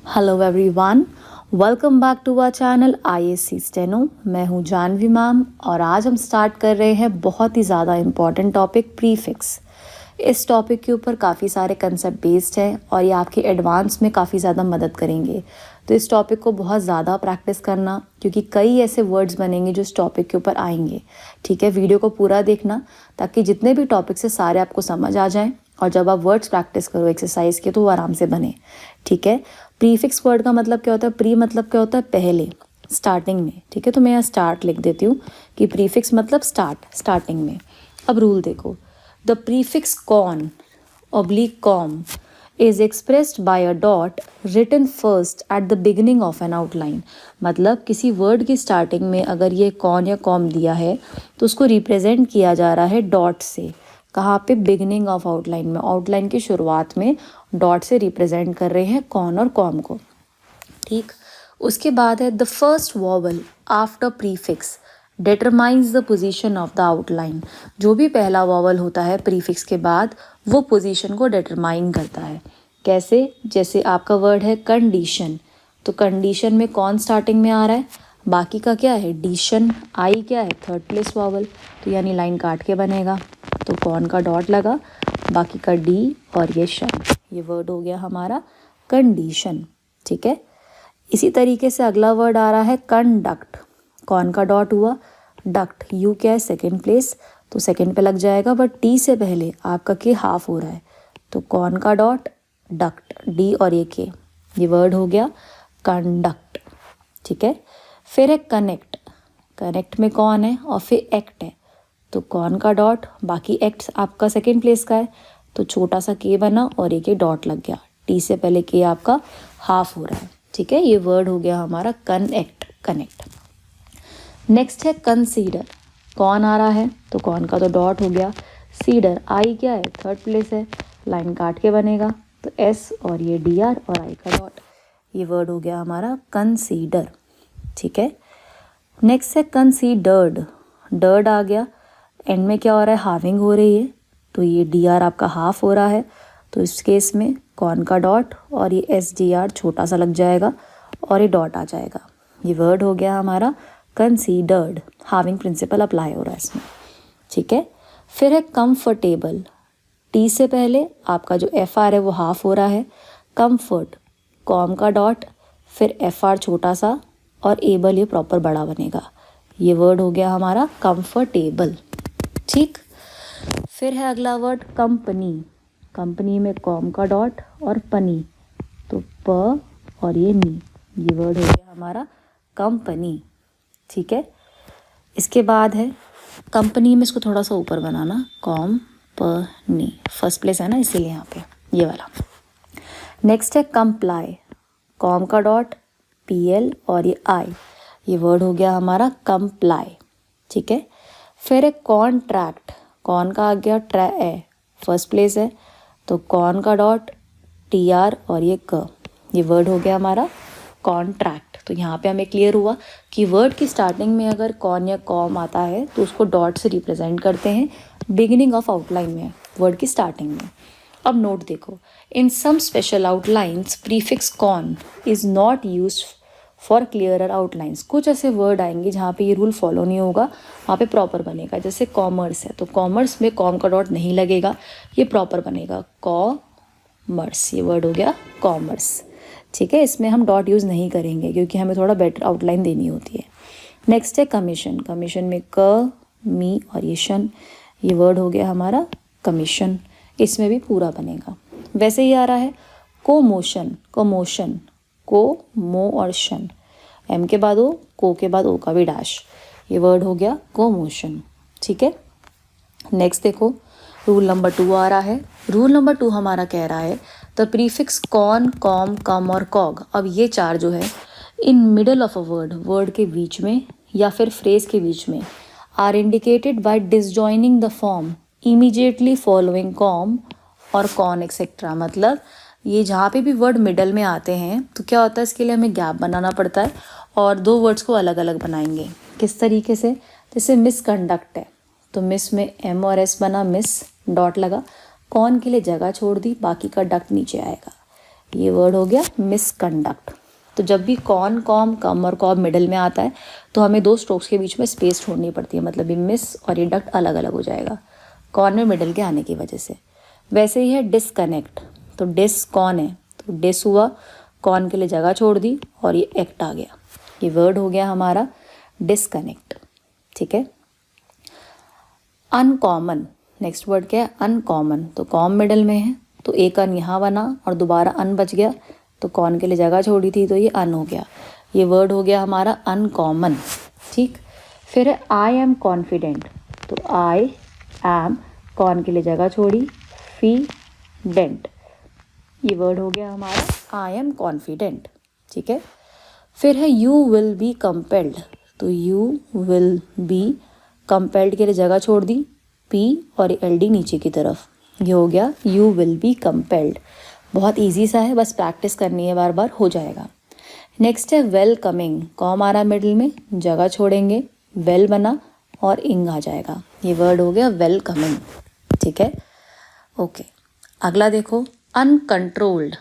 Hello everyone, welcome back to our channel IAC steno. मैं हूं Janvi ma'am और आज हम स्टार्ट कर रहे हैं बहुत ही ज़्यादा इम्पॉर्टेंट टॉपिक प्रीफिक्स। इस टॉपिक के ऊपर काफ़ी सारे कंसेप्ट बेस्ड हैं और ये आपके एडवांस में काफ़ी ज़्यादा मदद करेंगे। तो इस टॉपिक को बहुत ज़्यादा प्रैक्टिस करना, क्योंकि कई ऐसे वर्ड्स बनेंगे जो इस टॉपिक के ऊपर आएंगे। ठीक है, वीडियो को पूरा देखना ताकि जितने भी टॉपिक्स है सारे आपको समझ आ जाएं और जब आप वर्ड्स प्रैक्टिस करो एक्सरसाइज के तो वो आराम से बने। ठीक है, प्रीफिक्स वर्ड का मतलब क्या होता है? प्री मतलब क्या होता है? पहले, स्टार्टिंग में। ठीक है, तो मैं यहाँ स्टार्ट लिख देती हूँ कि प्रीफिक्स मतलब स्टार्ट, स्टार्टिंग में। अब रूल देखो, the prefix con oblique com is expressed by a dot written first at the beginning of an outline. मतलब किसी वर्ड की स्टार्टिंग में अगर ये कॉन या कॉम दिया है तो उसको रिप्रेजेंट किया जा रहा है डॉट से। कहाँ पे? बिगिनिंग ऑफ आउटलाइन में, आउटलाइन की शुरुआत में डॉट से रिप्रेजेंट कर रहे हैं कॉन और कॉम को। ठीक, उसके बाद है the first vowel after prefix determines the position of the outline. जो भी पहला वॉवल होता है प्रीफिक्स के बाद वो पोजीशन को डिटरमाइन करता है। कैसे? जैसे आपका वर्ड है कंडीशन, तो कंडीशन में कौन स्टार्टिंग में आ रहा है, बाकी का क्या है? डीशन। आई क्या है? थर्ड प्लेस वॉवल, तो यानी लाइन काट के बनेगा, तो कौन का डॉट लगा, बाकी का डी और ये शन। ये वर्ड हो गया हमारा कंडीशन। ठीक है, इसी तरीके से अगला वर्ड आ रहा है कंडक्ट। कौन का डॉट हुआ? डक्ट। यू क्या है? सेकेंड प्लेस, तो सेकेंड पे लग जाएगा, बट टी से पहले आपका के हाफ हो रहा है, तो कौन का डॉट? डक्ट। डी और ये के, ये वर्ड हो गया कंडक्ट। ठीक है, फिर है कनेक्ट। कनेक्ट में कौन है और फिर एक्ट है, तो कौन का डॉट, बाकी एक्ट आपका सेकेंड प्लेस का है, तो छोटा सा के बना और एक डॉट लग गया। टी से पहले के आपका हाफ हो रहा है। ठीक है, ये वर्ड हो गया हमारा कनेक्ट, कनेक्ट। नेक्स्ट है कंसीडर। कौन आ रहा है, तो कौन का तो डॉट हो गया। सीडर, आई क्या है? थर्ड प्लेस है, लाइन काट के बनेगा, तो एस और ये डी आर और आई का डॉट। ये वर्ड हो गया हमारा कंसीडर। ठीक है, नेक्स्ट है कंसीडर्ड। डर्ड आ गया, एंड में क्या हो रहा है? हाविंग हो रही है, तो ये डी आर आपका हाफ हो रहा है, तो इस केस में कौन का डॉट और ये एस डी आर छोटा सा लग जाएगा और ये डॉट आ जाएगा। ये वर्ड हो गया हमारा कंसीडर्ड। हाविंग प्रिंसिपल अप्लाई हो रहा है इसमें। ठीक है, फिर है कंफर्टेबल। टी से पहले आपका जो एफ आर है वो हाफ हो रहा है, कंफर्ट, कॉम का डॉट, फिर एफ आर छोटा सा और एबल ये प्रॉपर बड़ा बनेगा। ये वर्ड हो गया हमारा कंफर्टेबल। ठीक, फिर है अगला वर्ड कंपनी। कंपनी में कॉम का डॉट और पनी, तो प और ये नी, ये वर्ड हो गया हमारा कंपनी। ठीक है, इसके बाद है कंपनी में, इसको थोड़ा सा ऊपर बनाना, कॉम प नी, फर्स्ट प्लेस है ना इसीलिए यहाँ पे ये वाला। नेक्स्ट है कंप्लाई। कॉम का डॉट, पी एल और ये आई, ये वर्ड हो गया हमारा कंप्लाई। ठीक है, फिर है कॉन्ट्रैक्ट। कौन का आ गया? ट्रै ए, फर्स्ट प्लेस है, तो कौन का डॉट, टी आर और ये क, ये वर्ड हो गया हमारा कॉन्ट्रैक्ट। तो यहाँ पे हमें क्लियर हुआ कि वर्ड की स्टार्टिंग में अगर कॉन या कॉम आता है तो उसको डॉट से रिप्रेजेंट करते हैं, बिगिनिंग ऑफ आउटलाइन में, वर्ड की स्टार्टिंग में। अब नोट देखो, in some special outlines prefix con is not used for clearer outlines. कुछ ऐसे वर्ड आएंगे जहाँ पे ये रूल फॉलो नहीं होगा, वहाँ पे प्रॉपर बनेगा। जैसे कॉमर्स है, तो कॉमर्स में कॉम का डॉट नहीं लगेगा, ये प्रॉपर बनेगा कॉमर्स, ये वर्ड हो गया कॉमर्स। ठीक है, इसमें हम डॉट यूज़ नहीं करेंगे क्योंकि हमें थोड़ा बेटर आउटलाइन देनी होती है। नेक्स्ट है कमीशन। कमीशन में क, मी और ये शन, ये वर्ड हो गया हमारा कमीशन, इसमें भी पूरा बनेगा। वैसे ही आ रहा है कोमोशन। कोमोशन, को, मो और शन, एम के बाद ओ, को के बाद ओ का भी डैश, ये वर्ड हो गया कोमोशन। ठीक है, नेक्स्ट देखो, रूल नंबर 2 आ रहा है। रूल नंबर 2 हमारा कह रहा है the prefix con, com, cum और कॉग। अब ये चार जो है in middle of a word, word के बीच में या फिर फ्रेज के बीच में, are indicated by disjoining the form immediately following com और कॉन एक्सेट्रा। मतलब ये जहाँ पे भी वर्ड मिडल में आते हैं तो क्या होता है, इसके लिए हमें गैप बनाना पड़ता है और दो वर्ड्स को अलग अलग बनाएंगे। किस तरीके से? जैसे मिसकंडक्ट है, तो मिस में एम और एस बना, मिस डॉट लगा, कॉन के लिए जगह छोड़ दी, बाकी का डक्ट नीचे आएगा। ये वर्ड हो गया मिसकंडक्ट। तो जब भी कॉन, कॉम, कम और कॉम मिडल में आता है तो हमें 2 स्ट्रोक्स के बीच में स्पेस छोड़नी पड़ती है, मतलब ये मिस और ये डक्ट अलग अलग हो जाएगा कॉन में मिडल के आने की वजह से। वैसे ही है डिसकनेक्ट, तो डिस कॉन है तो डिस हुआ, कॉन के लिए जगह छोड़ दी और ये एक्ट आ गया, ये वर्ड हो गया हमारा डिसकनेक्ट। ठीक है। अनकॉमन, नेक्स्ट वर्ड क्या है अनकॉमन, तो कॉम मिडल में है तो एक अन यहाँ बना और दोबारा अन बच गया, तो कॉन के लिए जगह छोड़ी थी तो ये अन हो गया, ये वर्ड हो गया हमारा अनकॉमन। ठीक। फिर है आई एम कॉन्फिडेंट, तो आई एम, कॉन के लिए जगह छोड़ी, फी डेंट, ये वर्ड हो गया हमारा आई एम कॉन्फिडेंट। ठीक है। फिर है यू विल बी कंपेल्ड, तो यू विल बी, कंपेल्ड के लिए जगह छोड़ दी, पी और एल डी नीचे की तरफ, ये हो गया यू विल बी कंपेल्ड। बहुत इजी सा है, बस प्रैक्टिस करनी है, बार बार हो जाएगा। नेक्स्ट है वेलकमिंग, कॉम आ रहा मिडिल में, जगह छोड़ेंगे, वेल बना और इंग आ जाएगा, ये वर्ड हो गया वेलकमिंग। ठीक है। ओके। अगला देखो अनकंट्रोल्ड,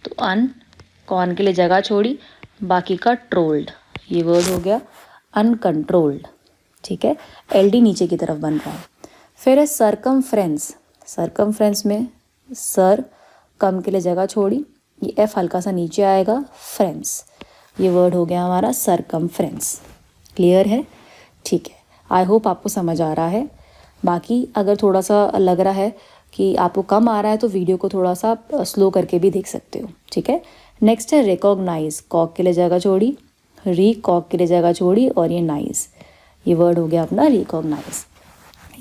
तो अन, कॉन के लिए जगह छोड़ी, बाकी का ट्रोल्ड, ये वर्ड हो गया अनकंट्रोल्ड। ठीक है। एल डी नीचे की तरफ बन रहा है। फिर है सरकमफ्रेंस, सरकमफ्रेंस में सर, कम के लिए जगह छोड़ी, ये एफ हल्का सा नीचे आएगा, फ्रेंड्स, ये वर्ड हो गया हमारा सरकमफ्रेंस। क्लियर है? ठीक है। आई होप आपको समझ आ रहा है। बाकी अगर थोड़ा सा लग रहा है कि आपको कम आ रहा है तो वीडियो को थोड़ा सा स्लो करके भी देख सकते हो। ठीक है। नेक्स्ट है रिकॉग्नाइज, कॉक के लिए जगह छोड़ी, री, कॉक के लिए जगह छोड़ी और ये नाइज, ये वर्ड हो गया अपना रिकॉग्नाइज।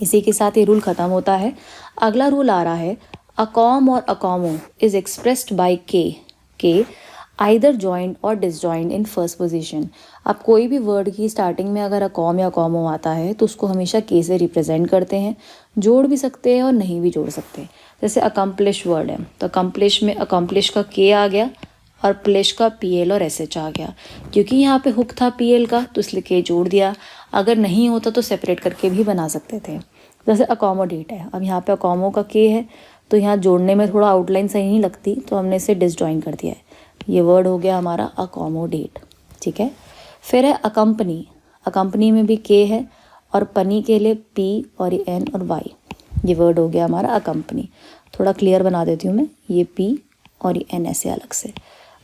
इसी के साथ ये रूल ख़त्म होता है। अगला रूल आ रहा है अकॉम और अकॉमो इज एक्सप्रेस्ड बाय के आइदर जॉइंट और डिसजॉइंट इन फर्स्ट पोजीशन। अब कोई भी वर्ड की स्टार्टिंग में अगर अकॉम या अकॉमो आता है तो उसको हमेशा के से रिप्रेजेंट करते हैं, जोड़ भी सकते हैं और नहीं भी जोड़ सकते। जैसे अकम्प्लिश वर्ड है तो अकम्प्लिश में अकम्प्लिश का के आ गया और प्लिश का पी एल और एस एच आ गया, क्योंकि यहाँ पे हुक था पी एल का तो इसलिए के जोड़ दिया। अगर नहीं होता तो सेपरेट करके भी बना सकते थे। जैसे अकोमोडेट है, अब यहाँ पे अकोमो का के है तो यहाँ जोड़ने में थोड़ा आउटलाइन सही नहीं लगती तो हमने इसे डिसजॉइन कर दिया है, ये वर्ड हो गया हमारा अकोमोडेट। ठीक है। फिर है अकम्पनी, अकम्पनी में भी के है और पनी के लिए पी और ये एन और वाई, ये वर्ड हो गया हमारा अकम्पनी। थोड़ा क्लियर बना देती हूँ मैं, ये पी और ये एन ऐसे अलग से,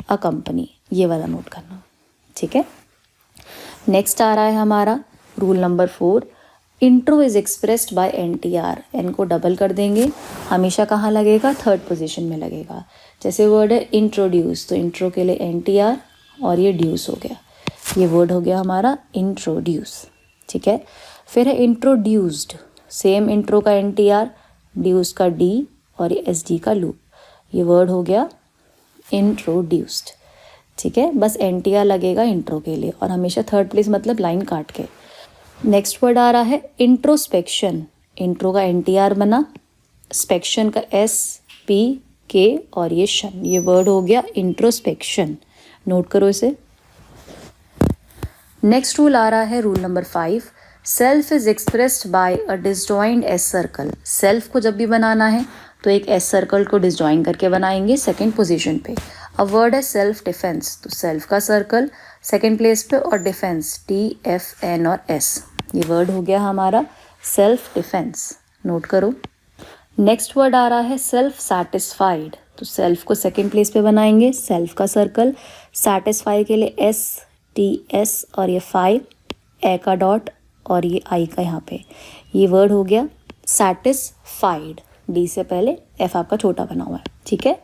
अकम्पनी, ये वाला नोट करना। ठीक है। नेक्स्ट आ रहा है हमारा rule number 4, intro is expressed by N T R. N को डबल कर देंगे, हमेशा कहाँ लगेगा, थर्ड पोजीशन में लगेगा। जैसे वर्ड है इंट्रोड्यूस, तो इंट्रो के लिए एन टी आर और ये ड्यूस हो गया, ये वर्ड हो गया हमारा इंट्रोड्यूस। ठीक है। फिर है इंट्रोड्यूस्ड, सेम इंट्रो का एन टी आर, ड्यूस का डी और ये एस डी का लूप, ये वर्ड हो गया इंट्रोड्यूस्ड। ठीक है। बस एन टी आर लगेगा इंट्रो के लिए और हमेशा थर्ड प्लेस मतलब लाइन काट के। नेक्स्ट वर्ड आ रहा है इंट्रोस्पेक्शन, इंट्रो का एन टी आर बना, स्पेक्शन का एस पी के और ये शन, ये वर्ड हो गया इंट्रोस्पेक्शन। नोट करो इसे। नेक्स्ट रूल आ रहा है rule number 5, self is expressed by a disjoint S circle. Self को जब भी बनाना है तो एक एस सर्कल को डिसजॉइन करके बनाएंगे सेकेंड पोजीशन पे। अब वर्ड है सेल्फ डिफेंस, तो सेल्फ का सर्कल सेकेंड प्लेस पे और डिफेंस टी एफ एन और एस, ये वर्ड हो गया हमारा सेल्फ डिफेंस। नोट करो। नेक्स्ट वर्ड आ रहा है सेल्फ सैटिस्फाइड, तो सेल्फ को सेकेंड प्लेस पे बनाएंगे, सेल्फ का सर्कल, सैटिस्फाई के लिए एस टी एस और ये फाई, ए का डॉट और ये आई का यहाँ पे, ये वर्ड हो गया सैटिस्फाइड। डी से पहले एफ आपका छोटा बना हुआ है। ठीक है।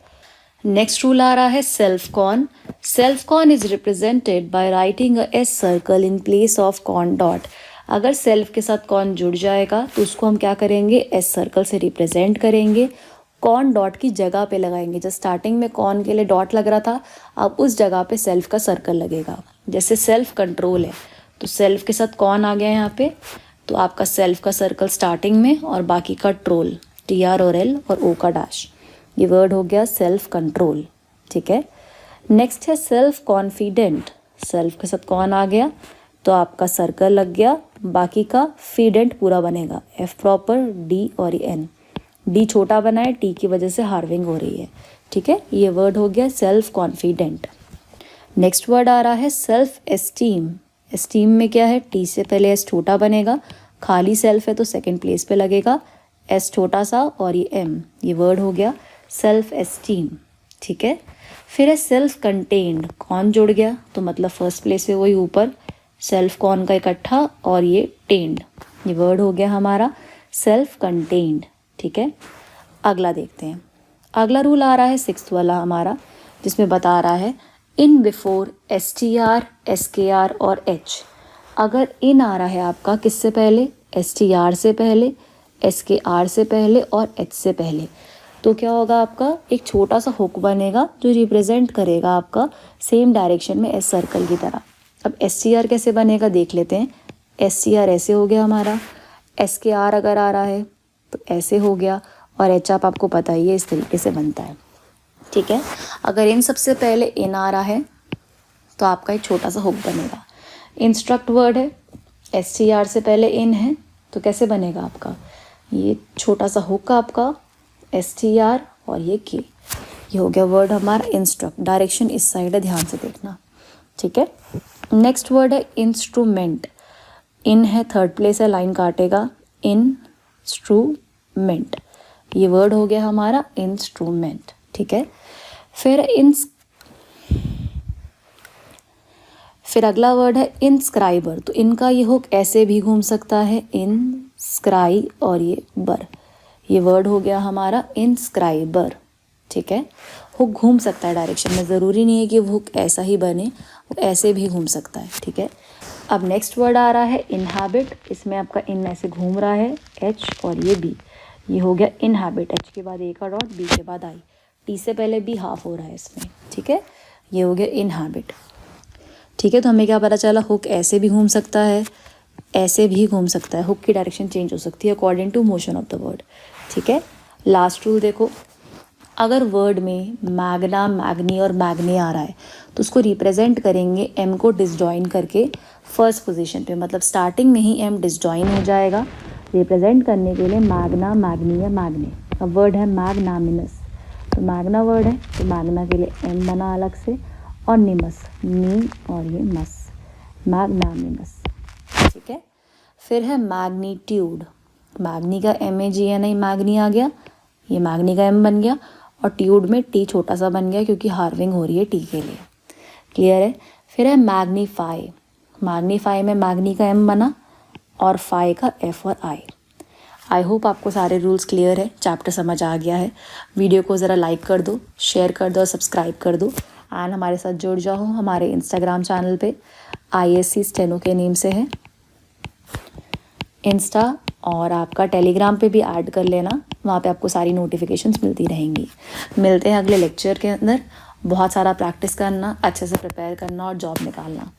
नेक्स्ट रूल आ रहा है self con. Self con is represented by writing a S circle in place of con dot. अगर सेल्फ के साथ कॉन जुड़ जाएगा तो उसको हम क्या करेंगे, एस सर्कल से रिप्रेजेंट करेंगे, कॉन डॉट की जगह पे लगाएंगे। जब स्टार्टिंग में कॉन के लिए डॉट लग रहा था, अब उस जगह पे सेल्फ का सर्कल लगेगा। जैसे सेल्फ कंट्रोल है तो सेल्फ के साथ कॉन आ गया यहाँ पे, तो आपका सेल्फ का सर्कल स्टार्टिंग में और बाकी का ट्रोल, टी आर और एल और ओ का डैश, ये वर्ड हो गया सेल्फ कंट्रोल। ठीक है। नेक्स्ट है सेल्फ कॉन्फिडेंट, सेल्फ के साथ कौन आ गया तो आपका सर्कल लग गया, बाकी का फीडेंट पूरा बनेगा, एफ प्रॉपर डी और एन, डी छोटा बना है टी की वजह से हार्विंग हो रही है। ठीक है, ये वर्ड हो गया सेल्फ कॉन्फिडेंट। नेक्स्ट वर्ड आ रहा है सेल्फ एस्टीम। एस्टीम में क्या है, टी से पहले एस छोटा बनेगा, खाली सेल्फ है तो सेकंड प्लेस पे लगेगा, एस छोटा सा और ये एम, ये वर्ड हो गया सेल्फ एस्टीम। ठीक है, फिर है सेल्फ कंटेन्ड, कौन जुड़ गया तो मतलब फर्स्ट प्लेस पे वही ऊपर, सेल्फ कौन का इकट्ठा और ये टेंड, ये वर्ड हो गया हमारा सेल्फ कंटेन्ड। ठीक है, अगला देखते हैं। अगला रूल आ रहा है सिक्स्थ वाला हमारा, जिसमें बता रहा है in before S T R, S के आर और एच। अगर इन आ रहा है आपका किससे पहले, एस टी आर से पहले, एस के आर से पहले और एच से पहले, तो क्या होगा आपका एक छोटा सा हुक बनेगा जो रिप्रेजेंट करेगा आपका सेम डायरेक्शन में एस सर्कल की तरह। अब एस टी आर कैसे बनेगा देख लेते हैं। एस टी आर ऐसे हो गया हमारा, एस के आर अगर आ रहा है तो ऐसे हो गया, और एच आप आपको पता ही है इस तरीके से बनता है। ठीक है, अगर इन सबसे पहले इन आ रहा है तो आपका एक छोटा सा हुक बनेगा। इंस्ट्रक्ट वर्ड है, एस टी आर से पहले इन है तो कैसे बनेगा आपका ये छोटा सा हुक आपका, एस टी आर और ये के, ये हो गया वर्ड हमारा इंस्ट्रक्ट। डायरेक्शन इस साइड है, ध्यान से देखना। ठीक है, नेक्स्ट वर्ड है इंस्ट्रूमेंट। इन है थर्ड प्लेस है, लाइन काटेगा, इंस्ट्रूमेंट, ये वर्ड हो गया हमारा इंस्ट्रूमेंट। ठीक है, फिर अगला वर्ड है इंस्क्राइबर। तो इनका ये हुक ऐसे भी घूम सकता है, इंस्क्राई और ये बर, ये वर्ड हो गया हमारा इंस्क्राइबर। ठीक है, हुक घूम सकता है डायरेक्शन में, ज़रूरी नहीं है कि वो हुक ऐसा ही बने, वो ऐसे भी घूम सकता है। ठीक है, अब नेक्स्ट वर्ड आ रहा है इनहैबिट। इसमें आपका इन ऐसे घूम रहा है, एच और ये बी, ये हो गया इनहैबिट। एच के बाद ए का डॉट, बी के बाद आई, टी से पहले बी हाफ हो रहा है इसमें। ठीक है, ये हो गया इनहैबिट। ठीक है, तो हमें क्या पता चला, हुक ऐसे भी घूम सकता है, ऐसे भी घूम सकता है, हुक की डायरेक्शन चेंज हो सकती है according to motion of the word. ठीक है, लास्ट रूल देखो, अगर वर्ड में मैग्ना, मैग्नी और मैग्ने आ रहा है तो उसको रिप्रेजेंट करेंगे एम को डिसजॉइन करके फर्स्ट पोजीशन पे, मतलब स्टार्टिंग में ही एम डिसजॉइन हो जाएगा रिप्रेजेंट करने के लिए मैग्ना, मैग्नी या मैग्ने। अब वर्ड है मैग्नामिनस, तो मैग्ना वर्ड है तो मैग्ना के लिए एम बना अलग से, और निमस, नी और ये मस, मैग्नामिनस। ठीक है, फिर है मैग्नीट्यूड। मैग्नी का एम ए जी एन आई मैग्नी आ गया, ये मैग्नी का एम बन गया, और ट्यूड में टी छोटा सा बन गया क्योंकि हार्विंग हो रही है टी के लिए। क्लियर है, फिर है मैग्नीफाई। मैग्नीफाई में मैग्नी का एम बना और फाई का एफ और आई। आई होप आपको सारे रूल्स क्लियर है, चैप्टर समझ आ गया है। वीडियो को ज़रा लाइक कर दो, शेयर कर दो और सब्सक्राइब कर दो, एंड हमारे साथ जुड़ जाओ हमारे इंस्टाग्राम चैनल पे, IAC स्टेनो के नेम से है इंस्टा, और आपका टेलीग्राम पे भी ऐड कर लेना, वहाँ पे आपको सारी नोटिफिकेशंस मिलती रहेंगी। मिलते हैं अगले लेक्चर के अंदर। बहुत सारा प्रैक्टिस करना, अच्छे से प्रिपेयर करना और जॉब निकालना।